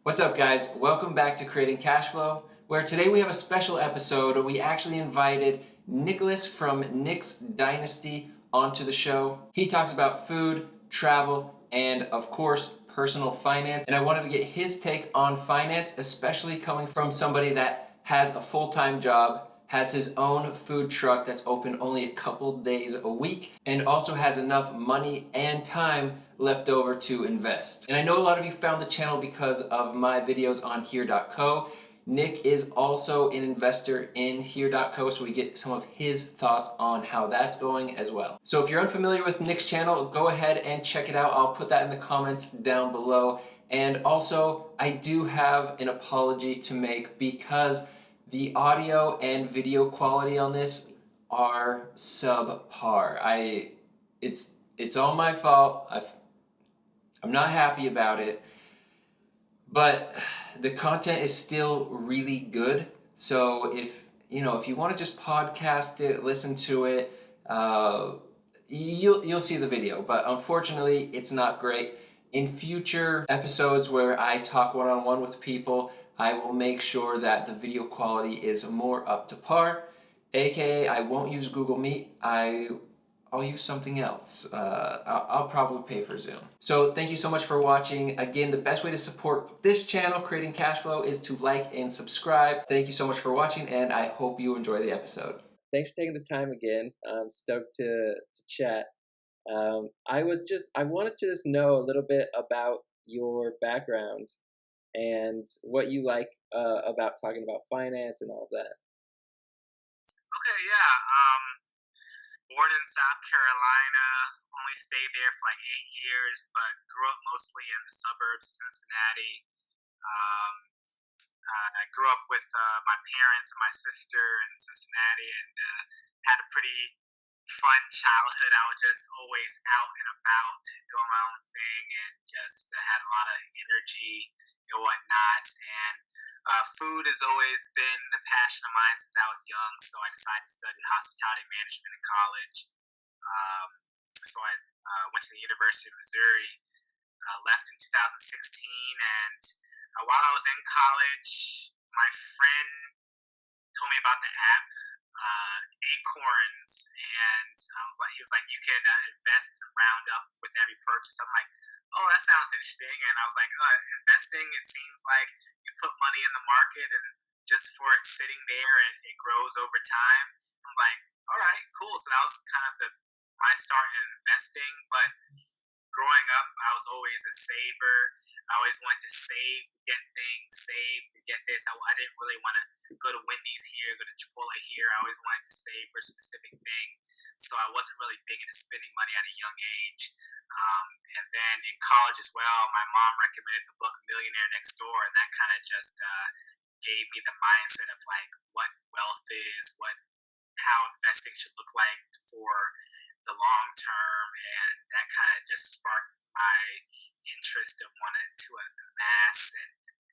What's up, guys? Welcome back to Creating Cash Flow, where today we have a special episode. We actually invited Nicholas from Nick's Dynasty onto the show. He talks about food, travel, and of course, personal finance. And I wanted to get his take on finance, especially coming from somebody that has a full-time job, has his own food truck that's open only a couple days a week, and also has enough money and time left over to invest. And I know a lot of you found the channel because of my videos on here.co. Nick is also an investor in here.co, so we get some of his thoughts on how that's going as well. So if you're unfamiliar with Nick's channel, go ahead and check it out. I'll put that in the comments down below. And also, I do have an apology to make because the audio and video quality on this are subpar. It's all my fault. I'm not happy about it, but the content is still really good. So if you want to just podcast it, listen to it, you'll see the video. But unfortunately, it's not great. In future episodes where I talk one-on-one with people, I will make sure that the video quality is more up to par. AKA, I won't use Google Meet. I'll use something else. I'll probably pay for Zoom. So thank you so much for watching. Again, the best way to support this channel, Creating Cash Flow, is to like and subscribe. Thank you so much for watching, and I hope you enjoy the episode. Thanks for taking the time again. I'm stoked to chat. I wanted to just know a little bit about your background and what you like about talking about finance and all of that. Okay, yeah. Born in South Carolina, only stayed there for like 8 years, but grew up mostly in the suburbs of Cincinnati. Um, I grew up with my parents and my sister in Cincinnati, and had a pretty fun childhood. I was just always out and about doing my own thing, and just had a lot of energy and whatnot. And food has always been a passion of mine since I was young, so I decided to study hospitality management in college. Um, so I went to the University of Missouri, left in 2016, and while I was in college, my friend told me about the app Acorns, and he was like, you can invest and round up with every purchase. I'm like, oh, that sounds interesting. And I was like, investing, it seems like you put money in the market, and just for it sitting there, and it grows over time. I'm like, all right, cool. So that was kind of my start in investing. But growing up, I was always a saver. I always wanted to save, to get things, save to get this. I didn't really want to go to Wendy's here, go to Chipotle here. I always wanted to save for a specific thing. So I wasn't really big into spending money at a young age. And then in college as well, my mom recommended the book Millionaire Next Door, and that kind of just gave me the mindset of like what wealth is, how investing should look like for the long term, and that kind of just sparked my interest of wanting to amass and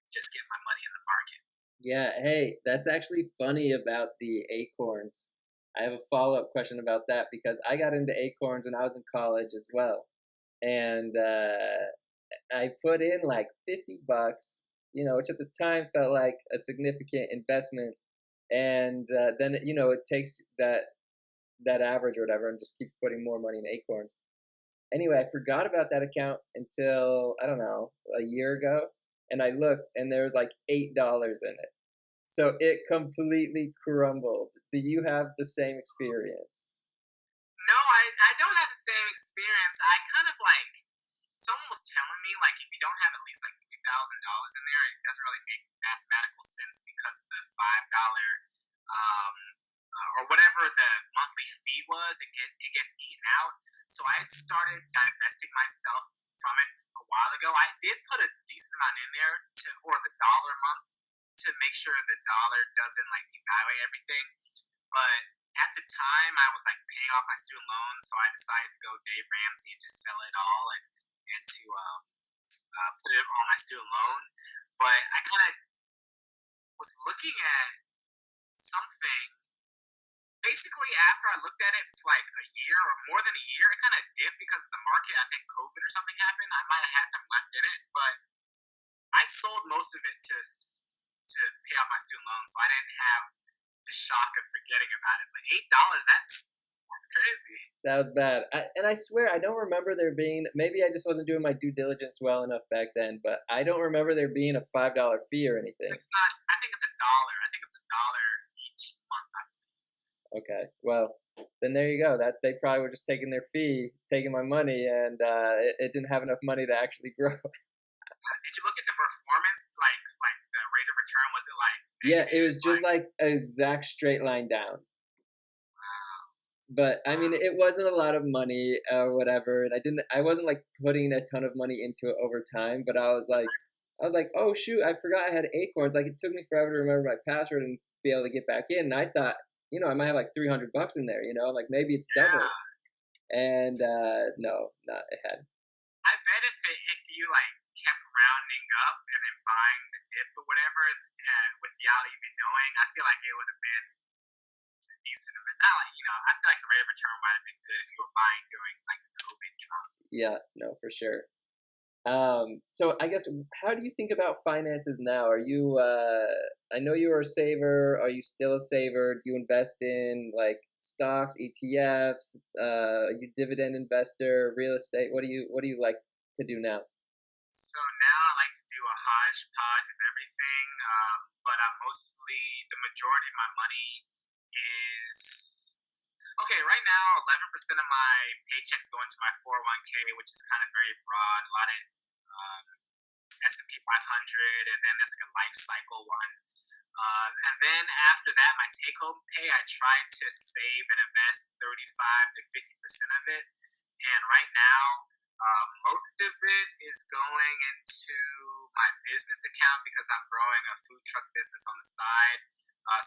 just get my money in the market. Yeah, hey, that's actually funny about the Acorns. I have a follow-up question about that because I got into Acorns when I was in college as well. And I put in like $50, which at the time felt like a significant investment. And then, it takes that average or whatever and just keeps putting more money in Acorns. Anyway, I forgot about that account until, I don't know, a year ago. And I looked and there was like $8 in it. So it completely crumbled. Do you have the same experience? No, I don't have the same experience. I kind of like, someone was telling me, like, if you don't have at least like $3,000 in there, it doesn't really make mathematical sense because the $5 or whatever the monthly fee was, it gets eaten out. So I started divesting myself from it a while ago. I did put a decent amount in there or the dollar month, to make sure the dollar doesn't like devalue everything. But at the time, I was like paying off my student loans, so I decided to go Dave Ramsey and just sell it all, and to put it on my student loan. But I kind of was looking at something. Basically, after I looked at it for like a year or more than a year, it kind of dipped because of the market. I think COVID or something happened. I might have had some left in it, but I sold most of it to pay off my student loan, so I didn't have the shock of forgetting about it. But $8, that's crazy. That was bad. And I swear, I don't remember there being, maybe I just wasn't doing my due diligence well enough back then, but I don't remember there being a $5 fee or anything. It's not. I think it's $1. I think it's $1 each month. I believe. Okay, well, then there you go. That they probably were just taking their fee, taking my money, and it didn't have enough money to actually grow. Did you look at the performance? Like the rate of return, was it like Yeah, it negative? was just like an exact straight line down. But I mean, it wasn't a lot of money or whatever, and I wasn't like putting a ton of money into it over time. But I was like, oh shoot, I forgot I had Acorns. Like it took me forever to remember my password and be able to get back in. And I thought, I might have like $300 in there. Like maybe it's double. Yeah. And no, not it had. I bet if you like kept rounding up and then buying the dip or whatever, without even knowing, I feel like it would have been a decent amount. Not like I feel like the rate of return might have been good if you were buying during like the COVID drop. Yeah, no, for sure. So I guess how do you think about finances now? Are you I know you were a saver. Are you still a saver? Do you invest in like stocks, ETFs? Are you dividend investor, real estate? What do you like to do now? So now I like to do a hodgepodge of everything, but I'm mostly the majority of my money is okay. Right now, 11% of my paychecks go into my 401k, which is kind of very broad. A lot of um, S&P 500, and then there's like a life cycle one. And then after that, my take-home pay, I try to save and invest 35 to 50% of it. And right now, most of it is going into my business account because I'm growing a food truck business on the side.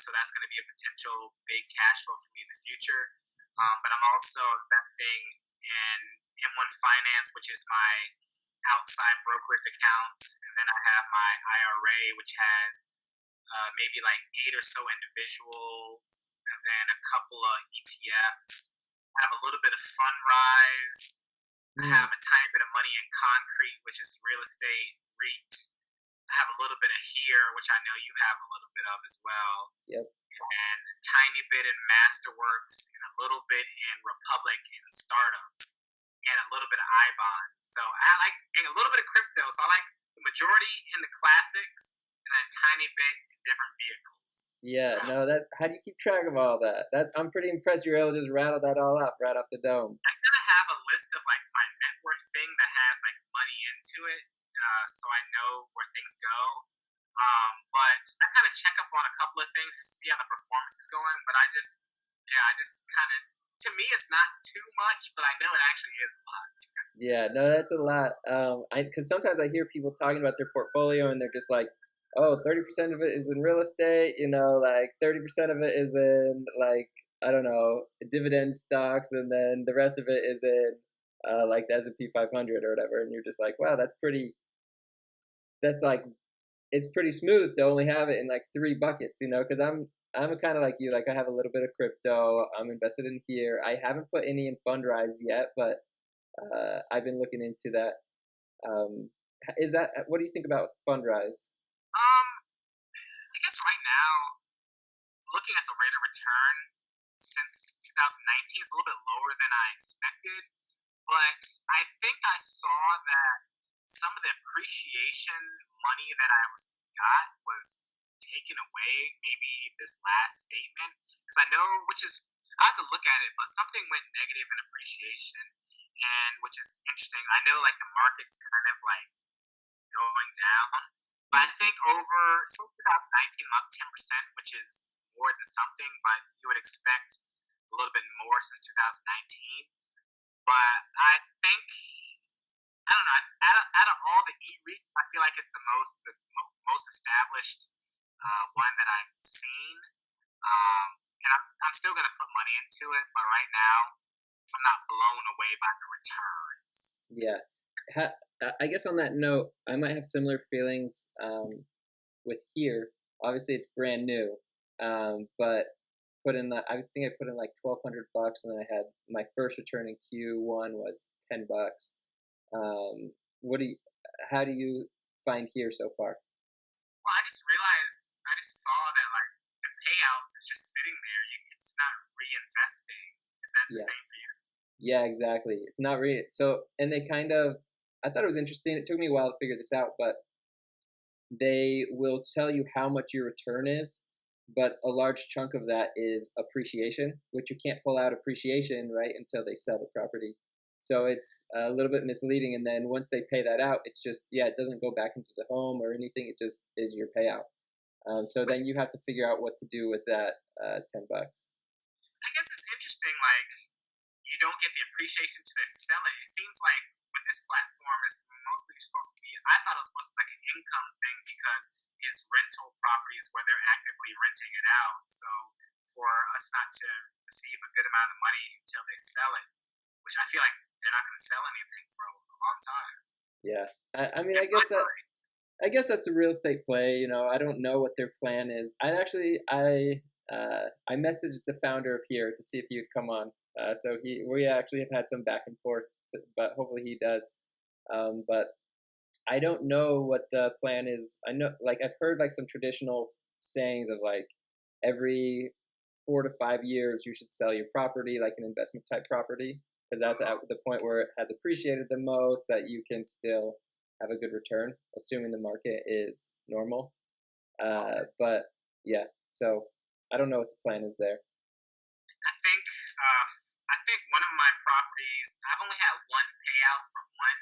So that's going to be a potential big cash flow for me in the future. But I'm also investing in M1 Finance, which is my outside brokerage account. And then I have my IRA, which has maybe like 8 or so individuals, and then a couple of ETFs. I have a little bit of Fundrise. I have a tiny bit of money in Concrete, which is real estate, REIT. I have a little bit of here, which I know you have a little bit of as well. Yep. And a tiny bit in Masterworks, and a little bit in Republic and startups, and a little bit of iBond. So I like and a little bit of crypto. So I like the majority in the classics and a tiny bit in different vehicles. Yeah, no, that how do you keep track of all that? I'm pretty impressed you're able to just rattle that all up right off the dome. I kind of have a list of like my net worth thing that has like money into it, so I know where things go. But I kind of check up on a couple of things to see how the performance is going. But I just kind of, to me, it's not too much, but I know it actually is a lot. Yeah, no, that's a lot. Because sometimes I hear people talking about their portfolio and they're just like, oh, 30% of it is in real estate, like 30% of it is in like, I don't know, dividend stocks, and then the rest of it is in like the S&P 500 or whatever. And you're just like, wow, that's like, it's pretty smooth to only have it in like 3 buckets, because I'm kind of like you, like I have a little bit of crypto, I'm invested in here. I haven't put any in Fundrise yet, but I've been looking into that. What do you think about Fundrise? I guess right now, looking at the rate of return since 2019 is a little bit lower than I expected, but I think I saw that some of the appreciation money that I got was taken away maybe this last statement, because I know, which is, I have to look at it, but something went negative in appreciation, and which is interesting. I know like the market's kind of like going down, but I think over since 2019 up 10%, which is more than something, but you would expect a little bit more since 2019. But I think, I don't know, out of all the e-REITs, I feel like it's the most established one that I've seen. And I'm still going to put money into it, but right now I'm not blown away by the returns. Yeah. I guess on that note, I might have similar feelings with here. Obviously, it's brand new, but I think I put in like $1,200, and then I had my first return in Q1 was $10. How do you find here so far? Well, I just saw that like the payouts is just sitting there. It's not reinvesting. Is that the Yeah. same for you? Yeah, exactly. It's not really so, and they kind of. I thought it was interesting. It took me a while to figure this out, but they will tell you how much your return is, but a large chunk of that is appreciation, which you can't pull out appreciation right until they sell the property. So it's a little bit misleading. And then once they pay that out, it's just, yeah, it doesn't go back into the home or anything. It just is your payout. So Which then you have to figure out what to do with that $10. I guess it's interesting. Like you don't get the appreciation to the sell it. It seems like with this platform, it's mostly supposed to be. I thought it was supposed to be like an income thing because it's rental properties where they're actively renting it out. So for us not to receive a good amount of money until they sell it, which I feel like they're not going to sell anything for a long time. Yeah. I mean, In I my guess that mind, I guess that's a real estate play. I don't know what their plan is. I messaged the founder of here to see if he would come on. So we actually have had some back and forth, but hopefully he does. But I don't know what the plan is. I know, like I've heard like some traditional sayings of like every 4 to 5 years you should sell your property, like an investment type property, because that's at the point where it has appreciated the most that you can still have a good return, assuming the market is normal. But yeah, so I don't know what the plan is there. I think uh, I think one of my properties. I've only had one payout from one,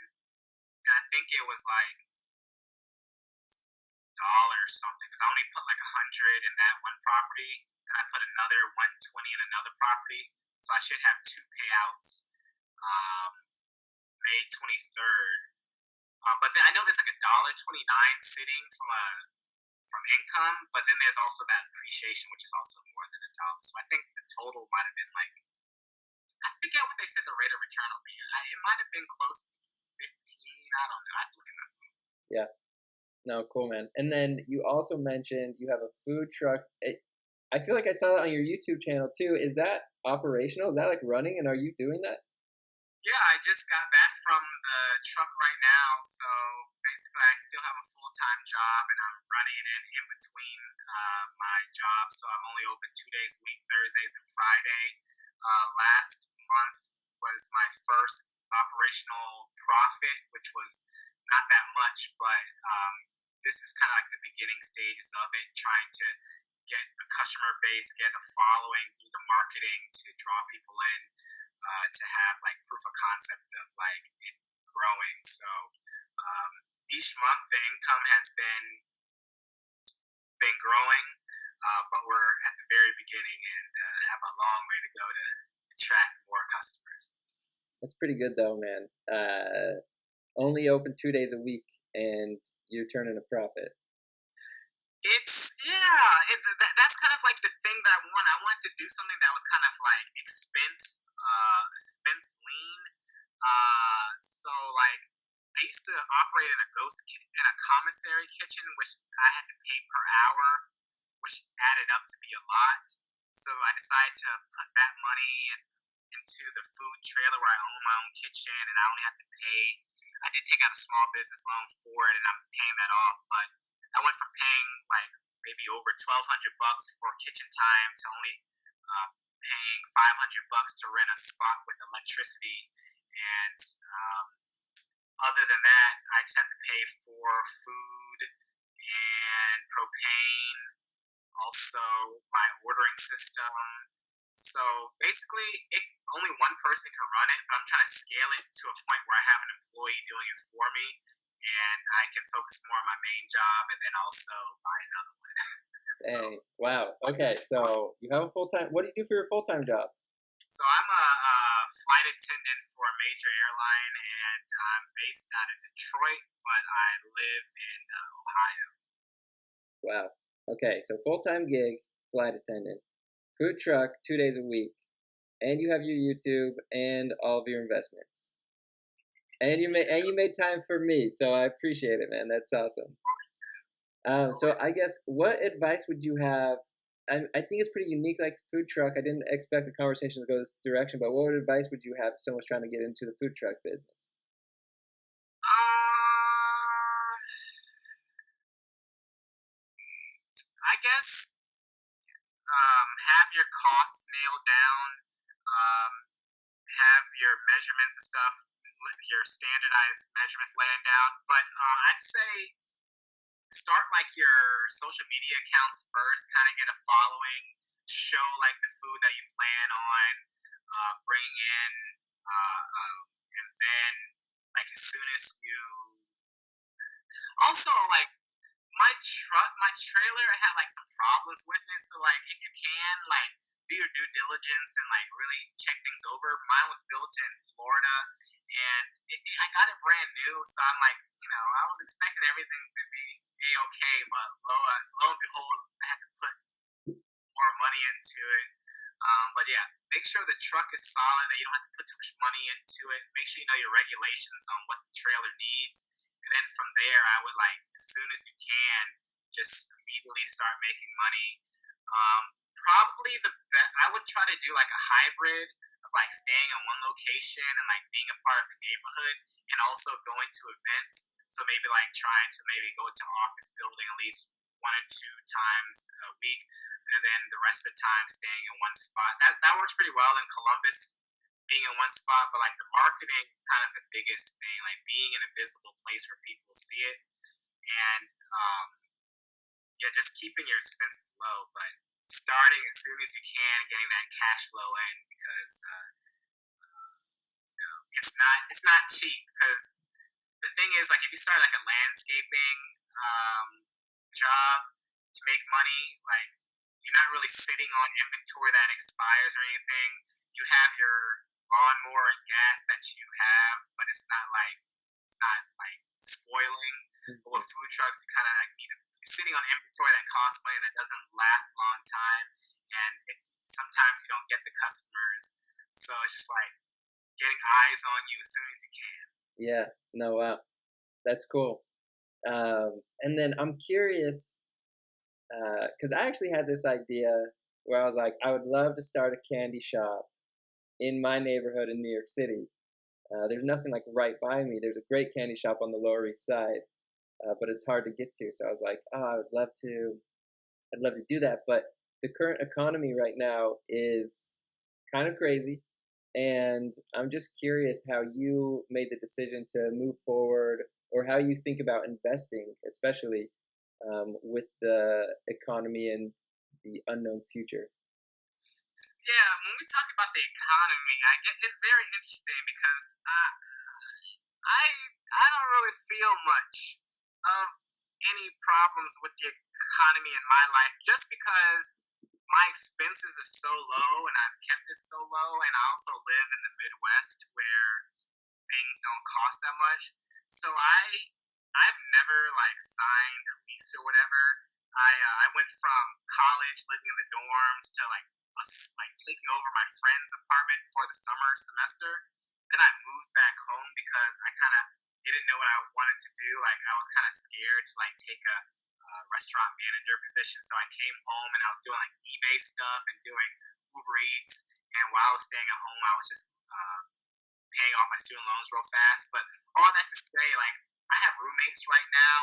and I think it was like dollar something because I only put like 100 in that one property, and I put another 120 in another property. So I should have two payouts. May 23rd. But then I know there's like $1.29 sitting from income, but then there's also that appreciation, which is also more than $1. So I think the total might have been like I forget what they said the rate of return will be. It might have been close to 15. I don't know. I have to look at my phone. Yeah, no, cool, man. And then you also mentioned you have a food truck. I feel like I saw that on your YouTube channel too. Is that operational? Is that like running? And are you doing that? Yeah, I just got back from the truck right now, so basically I still have a full-time job and I'm running it in between my jobs. So I'm only open 2 days a week, Thursdays and Friday. Last month was my first operational profit, which was not that much, but this is kind of like the beginning stages of it, trying to get a customer base, get a following, do the marketing to draw people in, to have like proof of concept of like it growing. So each month the income has been growing, but we're at the very beginning and have a long way to go to attract more customers. That's pretty good though, man. Only open 2 days a week, and you're turning a profit. It's that's kind of like the thing that I want. I want to do something that was kind of like expense lean. So like I used to operate in in a commissary kitchen, which I had to pay per hour, which added up to be a lot. So I decided to put that money into the food trailer where I own my own kitchen, and I only have to pay. I did take out a small business loan for it, and I'm paying that off. But I went from paying like maybe over $1,200 for kitchen time to only paying $500 to rent a spot with electricity. And other than that, I just have to pay for food and propane, also my ordering system. So basically, only one person can run it, but I'm trying to scale it to a point where I have an employee doing it for me, and I can focus more on my main job and then also buy another one. So, Dang, wow. Okay, so you have a full time. What do you do for your full time job? so I'm a flight attendant for a major airline, and I'm based out of Detroit, but I live in Ohio. Wow. Okay, so full time gig, flight attendant, food truck, 2 days a week, and you have your YouTube and all of your investments. And you made time for me, so I appreciate it, man. That's awesome. So I guess what advice would you have? I think it's pretty unique, like the food truck. I didn't expect the conversation to go this direction, but what advice would you have to someone's trying to get into the food truck business? Uh, I guess have your costs nailed down, um, have your measurements and stuff, your standardized measurements laid down. But I'd say start like your social media accounts first, kind of get a following, show like the food that you plan on bringing in, and then like as soon as you also like my trailer had like some problems with it. So like if you can like do your due diligence and like really check things over. Mine was built in Florida, and I got it brand new. So I'm like, I was expecting everything to be a okay, but lo and behold, I had to put more money into it. But yeah, make sure the truck is solid. That you don't have to put too much money into it. Make sure you know your regulations on what the trailer needs, and then from there, I would like as soon as you can, just immediately start making money. Probably the best. I would try to do like a hybrid of like staying in one location and like being a part of the neighborhood, and also going to events. So maybe like trying to maybe go to office building at least 1 or 2 times a week, and then the rest of the time staying in one spot. That works pretty well in Columbus, being in one spot. But like the marketing is kind of the biggest thing, like being in a visible place where people see it, and yeah, just keeping your expenses low, but starting as soon as you can, and getting that cash flow in, because it's not cheap. Because the thing is, like, if you start like a landscaping job to make money, like you're not really sitting on inventory that expires or anything. You have your lawnmower and gas that you have, but it's not like spoiling. But with food trucks, you kind of like need to. You're sitting on inventory that costs money that doesn't last a long time, and if sometimes you don't get the customers, so it's just like getting eyes on you as soon as you can. Yeah. No. Wow. That's cool. And then I'm curious because I actually had this idea where I was like, I would love to start a candy shop in my neighborhood in New York City. There's nothing like right by me. There's a great candy shop on the Lower East Side, but it's hard to get to. So I was like, oh, I'd love to do that. But the current economy right now is kind of crazy. And I'm just curious how you made the decision to move forward or how you think about investing, especially with the economy and the unknown future. Yeah, when we talk about the economy, I get it's very interesting because I don't really feel much of any problems with the economy in my life, just because my expenses are so low and I've kept it so low, and I also live in the Midwest where things don't cost that much. So I've never like signed a lease or whatever. I went from college living in the dorms to like like taking over my friend's apartment for the summer semester. Then I moved back home because I kind of didn't know what I wanted to do. Like I was kind of scared to like take a restaurant manager position. So I came home and I was doing like eBay stuff and doing Uber Eats. And while I was staying at home, I was just paying off my student loans real fast. But all that to say, like I have roommates right now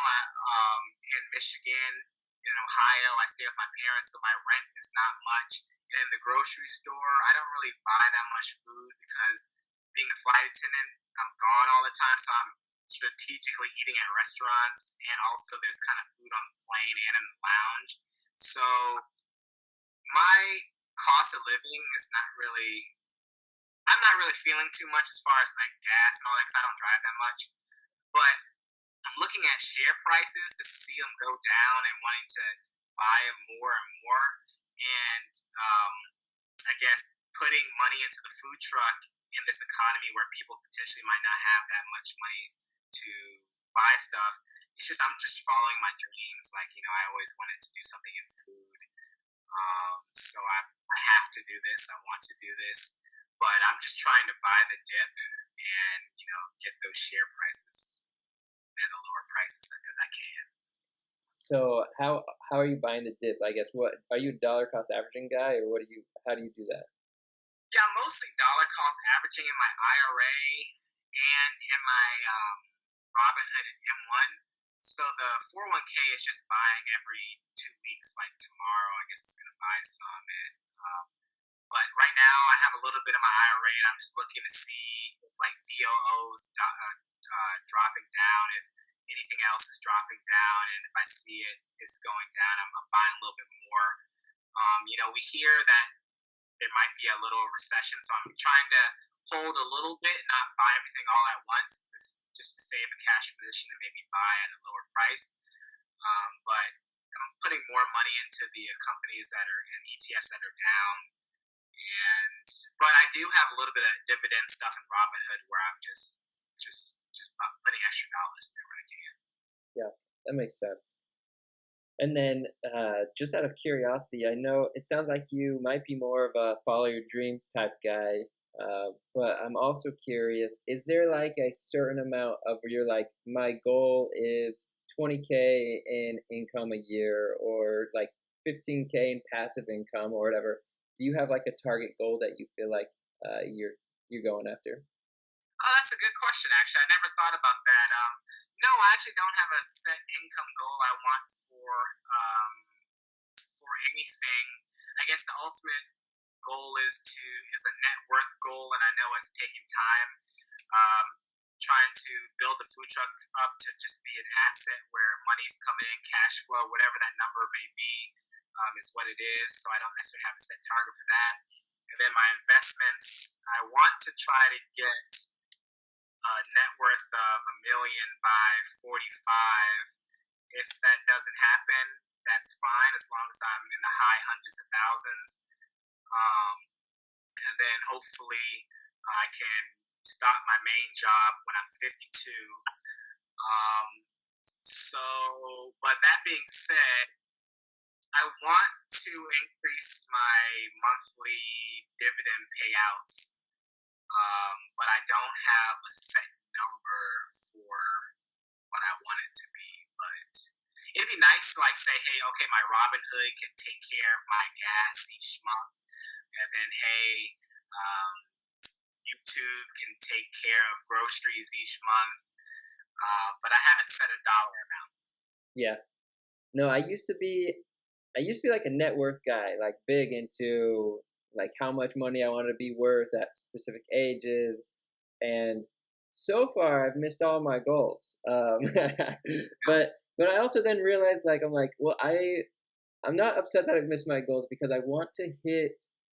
in Michigan, in Ohio. I stay with my parents, so my rent is not much. And in the grocery store, I don't really buy that much food because being a flight attendant, I'm gone all the time, so I'm strategically eating at restaurants, and also there's kind of food on the plane and in the lounge. So my cost of living is not really. I'm not really feeling too much as far as like gas and all that because I don't drive that much. But I'm looking at share prices to see them go down and wanting to buy them more and more. And I guess putting money into the food truck in this economy where people potentially might not have that much money to buy stuff. It's just I'm just following my dreams. Like I always wanted to do something in food, so I have to do this. I want to do this, but I'm just trying to buy the dip and get those share prices at the lower prices as I can. So how are you buying the dip? I guess what are you a dollar cost averaging guy or what do you how do you do that? Yeah, mostly dollar cost averaging in my IRA and in my Robinhood and M1. So the 401k is just buying every 2 weeks. Like tomorrow, I guess it's gonna buy some, and but right now I have a little bit of my IRA, and I'm just looking to see if like VOO's dropping down, if anything else is dropping down, and if I see it is going down, I'm buying a little bit more. We hear that there might be a little recession, so I'm trying to hold a little bit, not buy everything all at once, just to save a cash position and maybe buy at a lower price. But I'm putting more money into the companies that are in ETFs that are down, and but I do have a little bit of dividend stuff in Robinhood where I'm just putting extra dollars in there when I can. Yeah, that makes sense. And then, just out of curiosity, I know it sounds like you might be more of a follow your dreams type guy, but I'm also curious, is there like a certain amount of where you're like, my goal is 20K in income a year or like 15K in passive income or whatever? Do you have like a target goal that you feel like you're going after? Oh, that's a good question. Actually, I never thought about that. No, I actually don't have a set income goal I want for anything. I guess the ultimate goal is a net worth goal, and I know it's taking time. Um, Trying to build the food truck up to just be an asset where money's coming in, cash flow, whatever that number may be, is what it is. So I don't necessarily have a set target for that. And then my investments, I want to try to get a net worth of 1 million by 45. If that doesn't happen, that's fine as long as I'm in the high hundreds of thousands. Um, and then hopefully I can stop my main job when I'm 52. Um, but that being said, I want to increase my monthly dividend payouts, but I don't have a set number for what I want it to be. But it'd be nice to like say, hey, okay, my Robinhood can take care of my gas each month, and then hey, um, YouTube can take care of groceries each month. But I haven't set a dollar amount. Yeah. No, I used to be like a net worth guy, like big into like how much money I wanted to be worth at specific ages, and so far I've missed all my goals. But I also then realized like I'm like, well, I'm not upset that I've missed my goals because I want to hit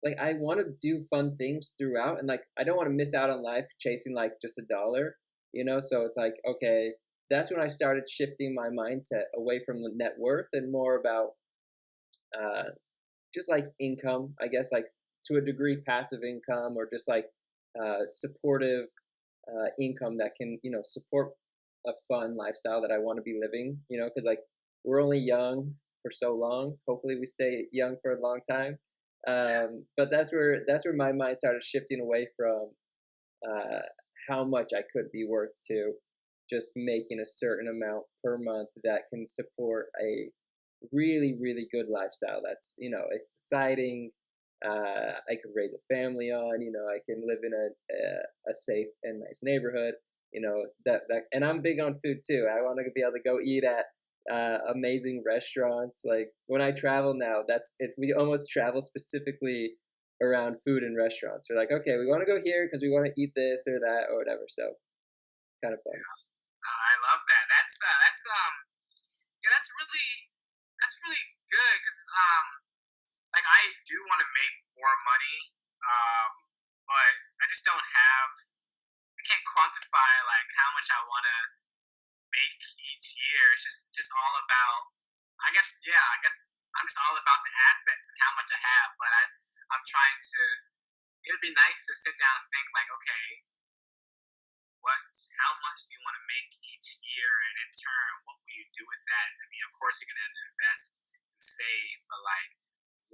like I want to do fun things throughout, and like I don't want to miss out on life chasing like just a dollar, you know. So it's like okay, that's when I started shifting my mindset away from the net worth and more about uh, just like income, I guess, like to a degree, passive income or just like supportive income that can, support a fun lifestyle that I want to be living, because like we're only young for so long. Hopefully, we stay young for a long time. But that's where my mind started shifting away from uh, how much I could be worth to just making a certain amount per month that can support a really really good lifestyle that's it's exciting. I could raise a family on, I can live in a safe and nice neighborhood, that and I'm big on food too. I want to be able to go eat at amazing restaurants. Like when I travel now, that's it. We almost travel specifically around food and restaurants. We're like, okay, we want to go here because we want to eat this or that or whatever. So kind of fun. Yeah. I love that. That's really good because like I do want to make more money, um, but I just don't have. I can't quantify like how much I want to make each year. It's just all about. I guess yeah. I guess I'm just all about the assets and how much I have. But I'm trying to. It would be nice to sit down and think like, okay, how much do you want to make each year, and in turn, what will you do with that? I mean, of course, you're gonna invest and save, but like,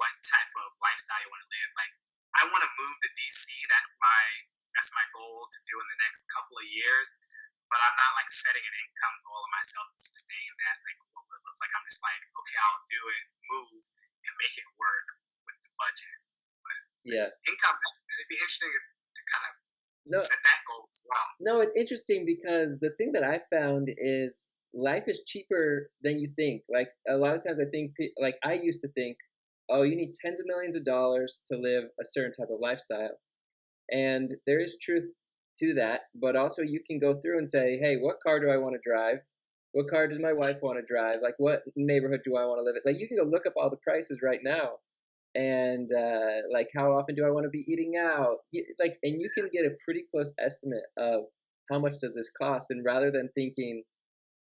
what type of lifestyle you want to live? Like, I want to move to DC. That's my goal to do in the next couple of years. But I'm not like setting an income goal of myself to sustain that. Like, what would it look like? I'm just like, okay, I'll do it, move, and make it work with the budget. But Yeah. income, it'd be interesting to kind of No, set that goal as well. no, it's interesting because the thing that I found is life is cheaper than you think. Like a lot of times, I think like I used to think, oh, you need tens of millions of dollars to live a certain type of lifestyle, and there is truth to that. But also, you can go through and say, hey, what car do I want to drive? What car does my wife want to drive? Like, what neighborhood do I want to live in? Like, you can go look up all the prices right now, and like, how often do I want to be eating out? Like, and you can get a pretty close estimate of how much does this cost. And rather than thinking,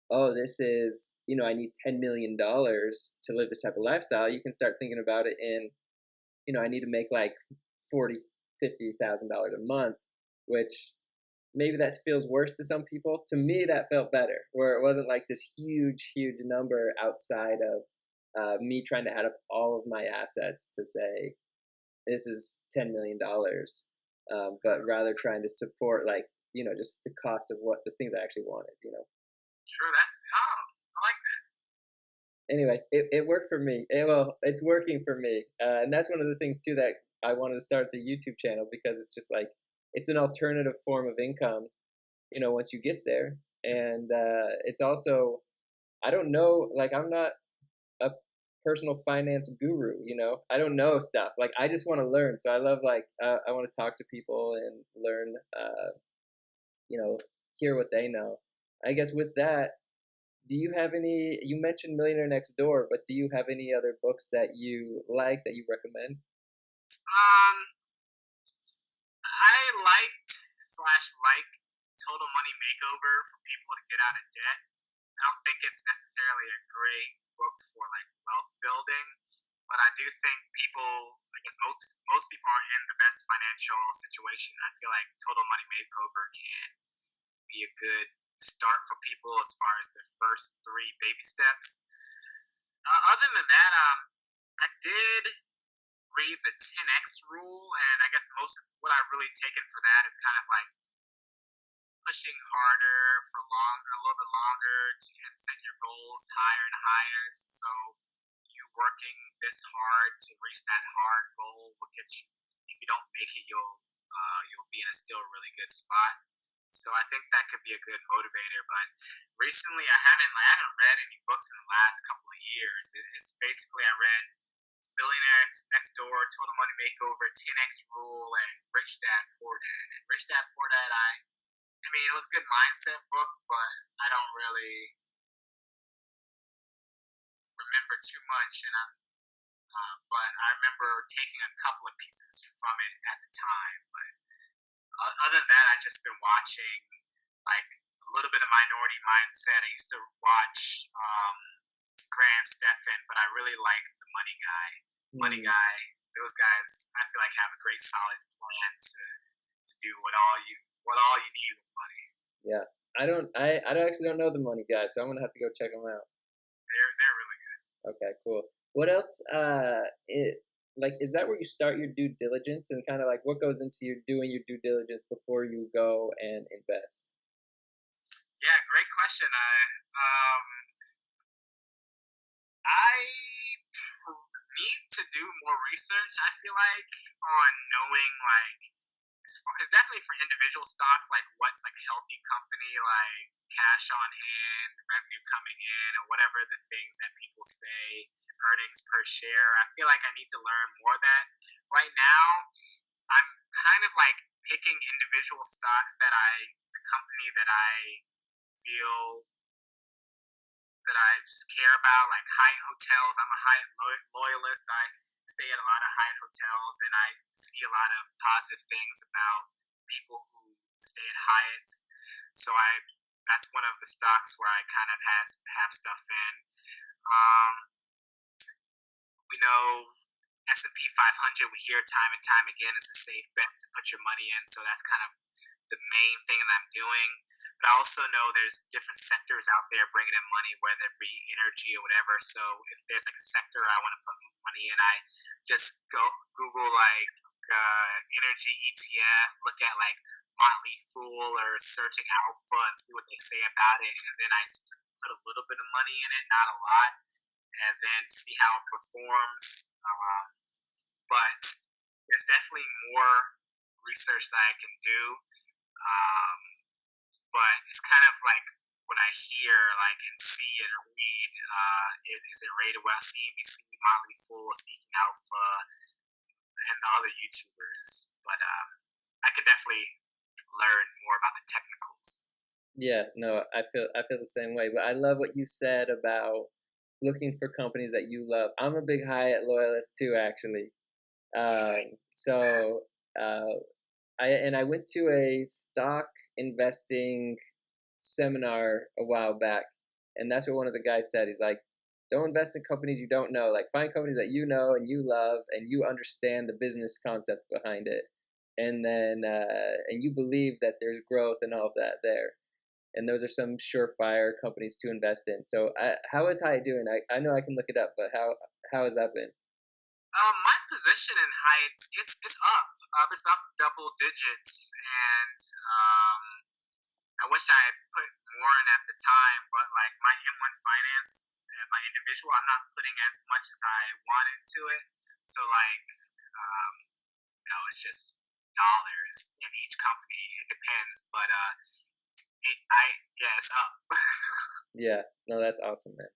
oh, this is, I need $10 million to live this type of lifestyle, you can start thinking about it in, I need to make like 40, $50,000 a month, which maybe that feels worse to some people. To me, that felt better, where it wasn't like this huge, huge number outside of me trying to add up all of my assets to say this is $10 million, but rather trying to support like just the cost of what the things I actually wanted. True. I like that. Anyway, it worked for me. Well, it's working for me, and that's one of the things too that I wanted to start the YouTube channel, because it's just like it's an alternative form of income. Once you get there, and it's also, I don't know, like I'm not a personal finance guru. I don't know stuff. Like I just want to learn. So I love like I want to talk to people and learn. Hear what they know. I guess with that, do you have any? You mentioned Millionaire Next Door, but do you have any other books that you like that you recommend? Um, I like Total Money Makeover for people to get out of debt. I don't think it's necessarily a great book for like wealth building, but I do think people, I guess most people aren't in the best financial situation. I feel like Total Money Makeover can be a good start for people as far as their first three baby steps. Other than that, I did read the 10x rule, and I guess most of what I've really taken for that is kind of like pushing harder for a little bit longer, and set your goals higher and higher. So you working this hard to reach that hard goal will get you. If you don't make it, you'll be in a still really good spot. So I think that could be a good motivator. But recently, I haven't read any books in the last couple of years. It's basically I read Billionaire Next Door, Total Money Makeover, 10x Rule, and Rich Dad Poor Dad. And Rich Dad Poor Dad, I mean, it was a good mindset book, but I don't really remember too much. But I remember taking a couple of pieces from it at the time. But other than that, I've just been watching like a little bit of Minority Mindset. I used to watch Grant Stephan, but I really like the Money Guy. Money Guy. Those guys, I feel like have a great solid plan to do what all you need with money. Yeah, I actually don't know the Money Guy, so I'm gonna have to go check them out. They're really good. Okay, cool. What else? Is that where you start your due diligence, and kind of like what goes into you doing your due diligence before you go and invest? Yeah, great question. I need to do more research. I feel like on knowing like it's definitely for individual stocks, like what's like a healthy company, like cash on hand, revenue coming in, or whatever the things that people say, earnings per share. I feel like I need to learn more of that. Right now, I'm kind of like picking individual stocks the company that I feel that I just care about, like Hyatt hotels. I'm a Hyatt loyalist. I stay at a lot of Hyatt hotels, and I see a lot of positive things about people who stay at Hyatts. So that's one of the stocks where I kind of have stuff in. Um, we know S&P 500. We hear time and time again is a safe bet to put your money in. So that's kind of the main thing that I'm doing. But I also know there's different sectors out there bringing in money, whether it be energy or whatever. So if there's like a sector I want to put money in, I just go Google like energy ETF, look at like Motley Fool or Searching Alpha and see what they say about it. And then I put a little bit of money in it, not a lot, and then see how it performs. But there's definitely more research that I can do. But it's kind of like what I hear, like, and see and read, is it rated well? CNBC, Motley Fool, Seeking Alpha, and the other YouTubers. But I could definitely learn more about the technicals. Yeah, no, I feel the same way. But I love what you said about looking for companies that you love. I'm a big Hyatt loyalist too, actually. Yeah. So uh, I went to a stock investing seminar a while back, and that's what one of the guys said. He's like, "Don't invest in companies you don't know. Like, find companies that you know and you love, and you understand the business concept behind it, and then and you believe that there's growth and all of that there." And those are some surefire companies to invest in. So, how is Hyatt doing? I know I can look it up, but how has that been? My position in Heights, it's up. It's up double digits, and I wish I had put more in at the time. But like my M1 finance, my individual, I'm not putting as much as I want into it. So like, um, it's just dollars in each company. It depends, but yeah, it's up. Yeah, no, that's awesome, man.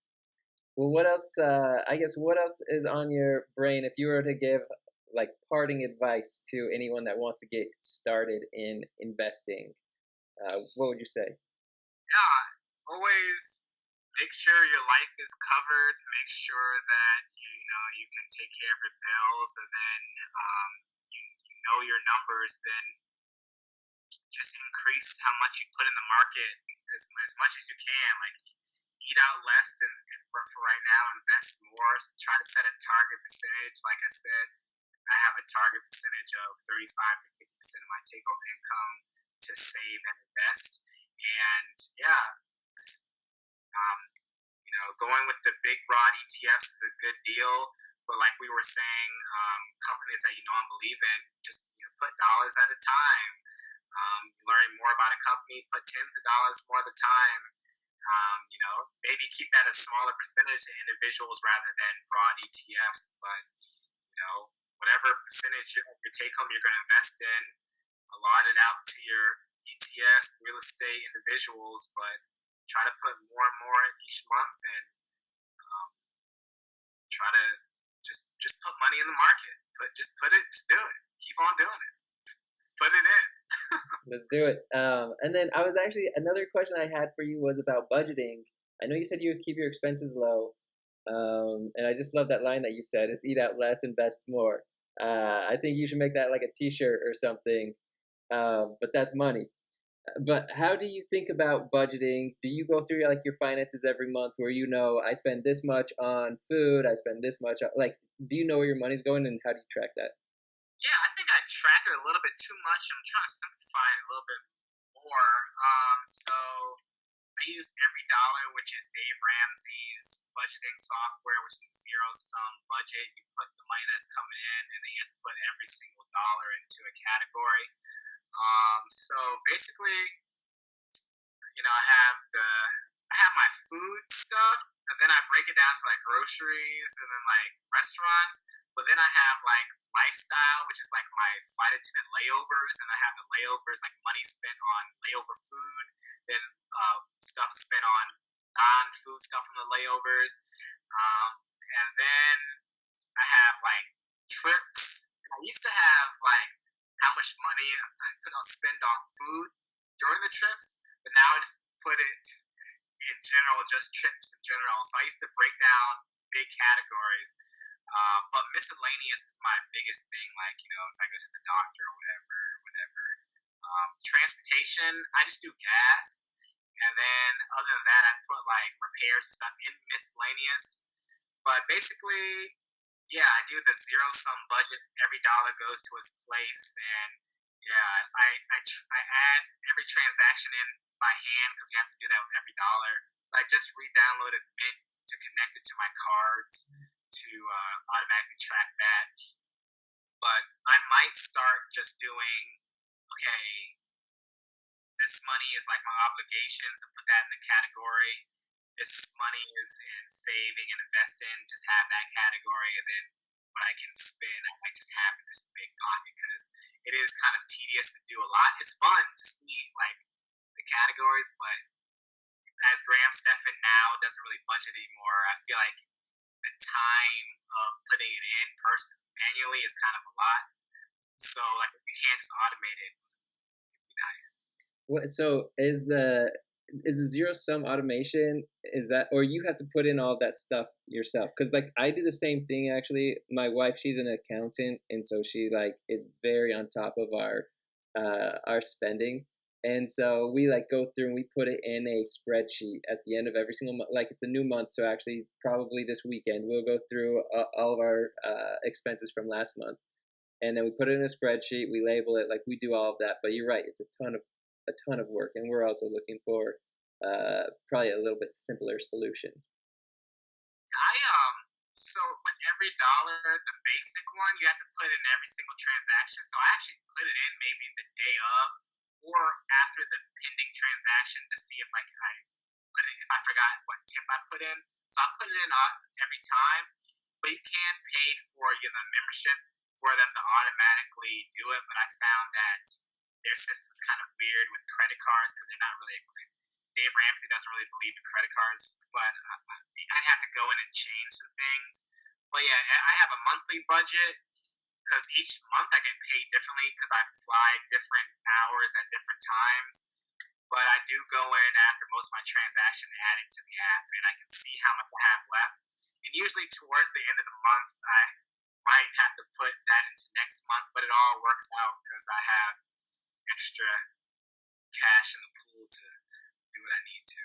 Well, what else? I guess what else is on your brain if you were to give like parting advice to anyone that wants to get started in investing? What would you say? Yeah, always make sure your life is covered. Make sure that you know you can take care of your bills, and then you know your numbers. Then just increase how much you put in the market as much as you can. Like eat out less, and for right now, invest more. So try to set a target percentage. Like I said, I have a target percentage of 35 to 50% of my take home income to save and invest. And yeah, um, going with the big broad ETFs is a good deal. But like we were saying, companies that you know and believe in, just put dollars at a time. Learning more about a company, put tens of dollars more at a time. Maybe keep that a smaller percentage to individuals rather than broad ETFs. But whatever percentage of your take home you're going to invest in, allot it out to your ETFs, real estate, individuals. But try to put more and more in each month, and um, try to just put money in the market. Just do it. Keep on doing it. Put it in. Let's do it. And then I was actually another question I had for you was about budgeting. I know you said you would keep your expenses low, and I just love that line that you said: "Is eat out less, invest more." I think you should make that like a T-shirt or something. But that's money. But how do you think about budgeting? Do you go through like your finances every month where I spend this much on food, I spend this much on, like, do you know where your money's going and how do you track that? Yeah, I think I track it a little bit too much. I'm trying to simplify it a little bit more. So I use Every Dollar, which is Dave Ramsey's budgeting software, which is zero sum budget. You put the money that's coming in, and then you have to put every single dollar into a category. So basically, I have my food stuff, and then I break it down to like groceries and then like restaurants. But then I have like lifestyle, which is like my flight attendant layovers, and I have the layovers like money spent on layover food, then stuff spent on non-food stuff from the layovers, and then I have like trips. I used to have like how much money I put on spend on food during the trips, but now I just put it in general, just trips in general. So I used to break down big categories. But miscellaneous is my biggest thing. Like, if I go to the doctor or whatever. Transportation, I just do gas. And then other than that, I put like repairs stuff in miscellaneous. But basically, yeah, I do the zero sum budget. Every dollar goes to its place. And yeah, I add every transaction in by hand because you have to do that with every dollar. I just re-downloaded Mint to connect it to my cards to automatically track that. But I might start just doing, okay, this money is like my obligations and put that in the category. This money is in saving and investing, just have that category. And then what I can spend, I might just have in this big pocket because it is kind of tedious to do a lot. It's fun to see like the categories, but as Graham Stephan now doesn't really budget anymore, I feel like the time of putting it in person manually is kind of a lot. So like if you can't just automate it, it'd be nice. What so is the zero sum automation, is that, or you have to put in all that stuff yourself? Because like I do the same thing actually. My wife, she's an accountant, and so she like is very on top of our spending. And so we like go through and we put it in a spreadsheet at the end of every single month. Like it's a new month, so actually probably this weekend we'll go through all of our expenses from last month, and then we put it in a spreadsheet. We label it, like we do all of that. But you're right, it's a ton of work, and we're also looking for probably a little bit simpler solution. I so with every dollar, the basic one, you have to put in every single transaction. So I actually put it in maybe the day of or after the pending transaction to see if like I put it if I forgot what tip I put in. So I put it in every time, but you can pay for the membership for them to automatically do it. But I found that their system's kind of weird with credit cards because they're not really. Dave Ramsey doesn't really believe in credit cards, but I'd have to go in and change some things. But yeah, I have a monthly budget because each month I get paid differently because I fly different hours at different times. But I do go in after most of my transaction, add it to the app, and I can see how much I have left. And usually towards the end of the month, I might have to put that into next month, but it all works out because I have extra cash in the pool to do what I need to.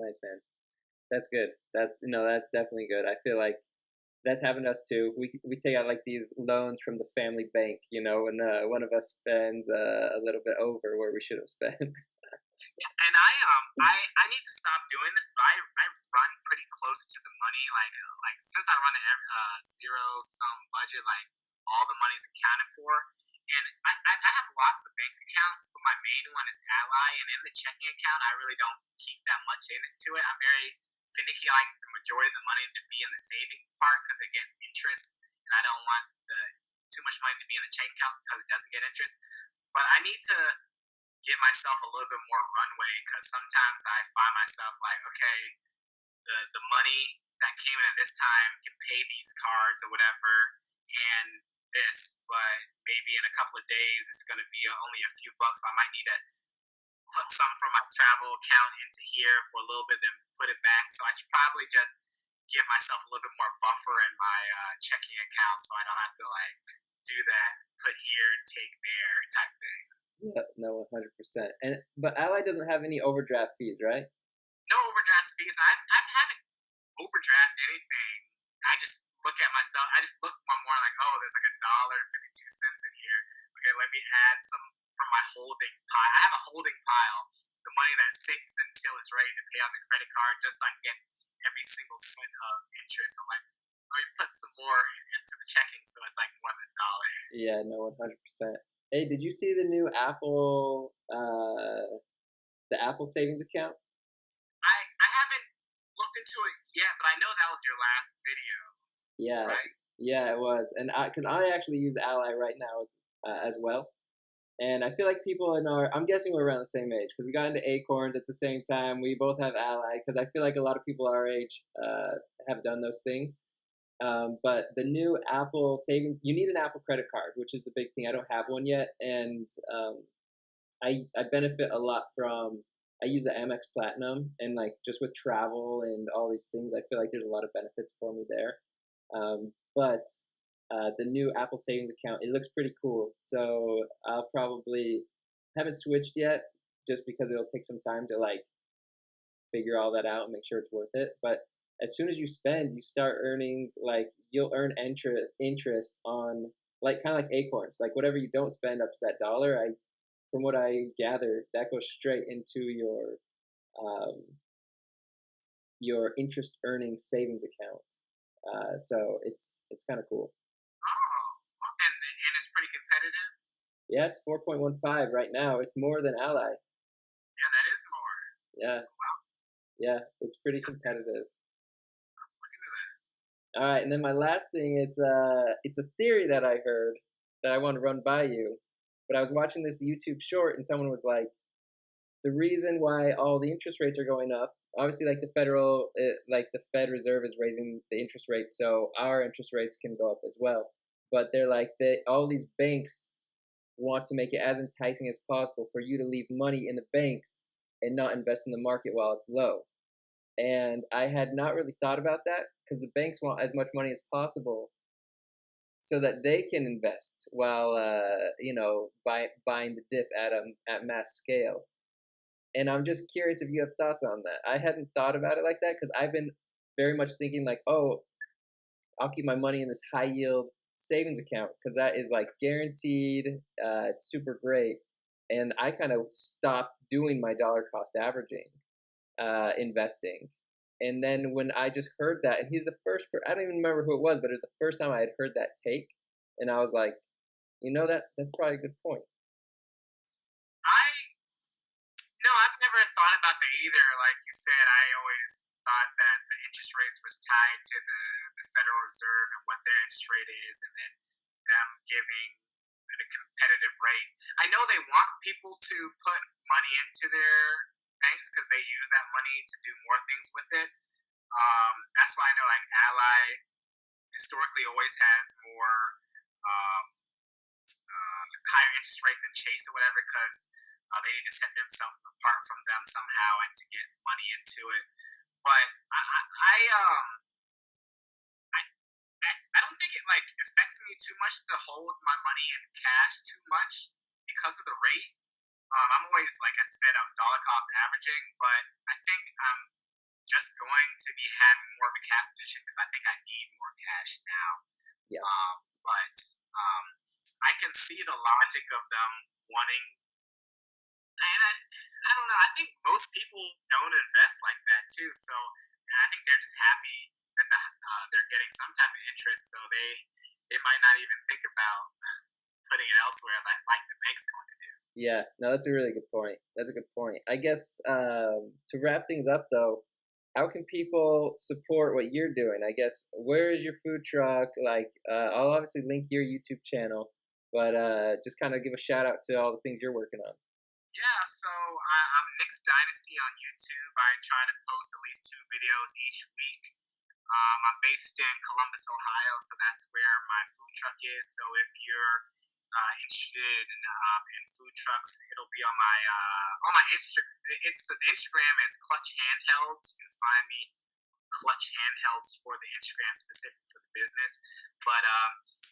Nice, man. That's good. That's definitely good. I feel like that's happened to us too. We take out like these loans from the family bank, when one of us spends a little bit over where we should have spent. Yeah, and I need to stop doing this, but I run pretty close to the money. Like since I run a zero sum budget, like all the money's accounted for. And I have lots of bank accounts, but my main one is Ally. And in the checking account, I really don't keep that much into it. I'm very finicky. I like the majority of the money to be in the saving part because it gets interest, and I don't want too much money to be in the checking account because it doesn't get interest. But I need to give myself a little bit more runway because sometimes I find myself like, okay, the money that came in at this time can pay these cards or whatever, and this, but maybe in a couple of days it's going to be only a few bucks. I might need to put some from my travel account into here for a little bit, then put it back. So I should probably just give myself a little bit more buffer in my checking account so I don't have to like do that, put here, take there type thing. Yeah, no, 100%. But Ally doesn't have any overdraft fees, right? No overdraft fees. I haven't overdraft anything. I just look at myself. I just look more like, oh, there's like $1.52 in here. Okay, let me add some from my holding pile. I have a holding pile, the money that sits until it's ready to pay on the credit card, just so I can get every single cent of interest. I'm like, let me put some more into the checking so it's like more than $1. Yeah, no, 100%. Hey, did you see the new the Apple savings account? I haven't looked into it yet, but I know that was your last video. Yeah, right? Yeah, it was, and because I actually use Ally right now as well, and I feel like people I'm guessing we're around the same age because we got into Acorns at the same time. We both have Ally because I feel like a lot of people our age have done those things. But the new Apple savings, you need an Apple credit card, which is the big thing. I don't have one yet, and I benefit a lot from. I use the Amex Platinum, and like just with travel and all these things, I feel like there's a lot of benefits for me there. But the new Apple savings account, it looks pretty cool. So I'll probably haven't switched yet, just because it'll take some time to like figure all that out and make sure it's worth it. But as soon as you spend, you start earning, like you'll earn interest on like kind of like Acorns, like whatever you don't spend up to that dollar. From what I gather, that goes straight into your interest earning savings account. So it's kind of cool. Oh, and it's pretty competitive. Yeah, it's 4.15 right now. It's more than Ally. Yeah, that is more. Yeah, Wow, yeah, it's pretty that's competitive. look into that. All right, and then my last thing, it's a theory that I heard that I want to run by you. But I was watching this YouTube short, and someone was like, the reason why all the interest rates are going up, obviously, like the Fed Reserve is raising the interest rate, so our interest rates can go up as well. But they're like all these banks want to make it as enticing as possible for you to leave money in the banks and not invest in the market while it's low. And I had not really thought about that because the banks want as much money as possible so that they can invest while buying the dip at mass scale. And I'm just curious if you have thoughts on that. I hadn't thought about it like that because I've been very much thinking like, oh, I'll keep my money in this high yield savings account because that is like guaranteed. It's super great. And I kind of stopped doing my dollar cost averaging investing. And then when I just heard that, and he's the first, I don't even remember who it was, but it was the first time I had heard that take. And I was like, that's probably a good point. I No, I've never thought about that either. Like you said, I always thought that the interest rates was tied to the Federal Reserve and what their interest rate is, and then them giving a competitive rate. I know they want people to put money into their banks because they use that money to do more things with it. That's why I know like Ally historically always has more um, higher interest rate than Chase or whatever because they need to set themselves apart from them somehow and to get money into it. But I don't think it like affects me too much to hold my money in cash too much because of the rate. I'm always, like I said, of dollar cost averaging, but I think I'm just going to be having more of a cash position because I think I need more cash now. Yeah. But I can see the logic of them wanting. And I don't know. I think most people don't invest like that too. So I think they're just happy that they're getting some type of interest. So they might not even think about putting it elsewhere like the bank's going to do. Yeah, no, that's a really good point. That's a good point. I guess to wrap things up, though, how can people support what you're doing? I guess where is your food truck? Like, I'll obviously link your YouTube channel, but just kind of give a shout out to all the things you're working on. Yeah, so I'm Nick's Dynasty on YouTube. I try to post at least 2 videos each week. I'm based in Columbus, Ohio, so that's where my food truck is. So if you're interested in food trucks, it'll be on my Instagram. The Instagram is Clutch Handhelds. You can find me Clutch Handhelds for the Instagram specific for the business. But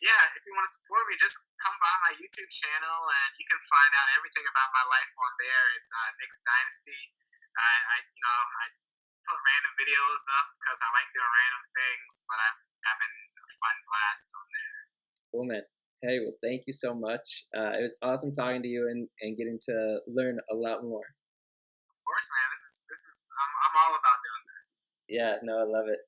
yeah, if you want to support me, just come by my YouTube channel and you can find out everything about my life on there. It's Nick's Dynasty. I put random videos up because I like doing random things, but I'm having a fun blast on there. Cool, man. Hey, well, thank you so much. It was awesome talking to you and getting to learn a lot more. Of course, man. This is I'm all about doing this. Yeah, no, I love it.